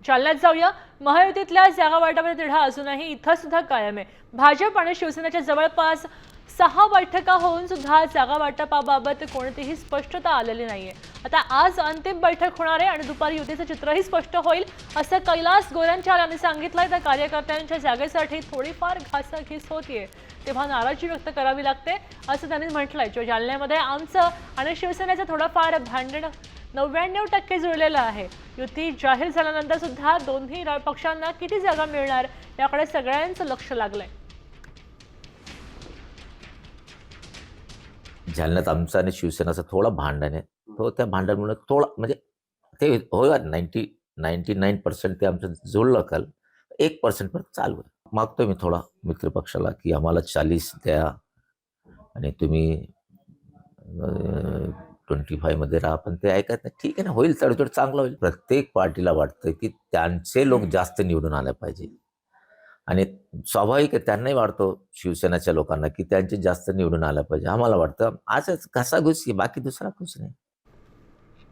जालन्यात जाऊया. महायुतीतल्या जागा वाटपाचा तिढा अजूनही इथं सुद्धा कायम आहे. भाजप आणि शिवसेनेच्या जवळपास 6 बैठका होऊन सुद्धा जागा वाटपाबाबत कोणतीही स्पष्टता आलेली नाहीये. आता आज अंतिम बैठक होणार आहे आणि दुपारी युतीचं चित्रही स्पष्ट होईल असं कैलास गोरंट्याल यांनी सांगितलंय. तर कार्यकर्त्यांच्या जागेसाठी थोडीफार घासाघीस होतीये तेव्हा नाराजी व्यक्त करावी लागते असं त्यांनी म्हटलंय. जो जालन्यामध्ये आमचं आणि शिवसेनेचं थोडंफार भांडण 99% जुळलेलं आहे. युती जाहीर झाल्यानंतर सुद्धा दोन्ही पक्षांना किती जागा मिळणार याकडे सगळ्यांचं लक्ष लागलंय. जालन्यात आमचं आणि शिवसेनेचं थोडं भांडण आहे. तो त्या भांडणामुळे थोडं म्हणजे ते होईल 99% ते आमचं जुळलं काल. 1% पण चालू आहे. मागतोय मी थोडा मित्रपक्षाला की आम्हाला 40 द्या आणि तुम्ही 25 मध्ये राहा. पण ते ऐकत नाही. ठीक आहे ना, होईल तडजोड, चांगलं होईल. प्रत्येक पार्टीला वाटतं की त्यांचे लोक जास्त निवडून आले पाहिजे आणि स्वाभाविक आहे त्यांनाही वाटतो शिवसेनेच्या लोकांना की त्यांचे जास्त निवडून आलं पाहिजे. आम्हाला वाटतं असंच घासाघुसी, बाकी दुसरा कुछ नाही.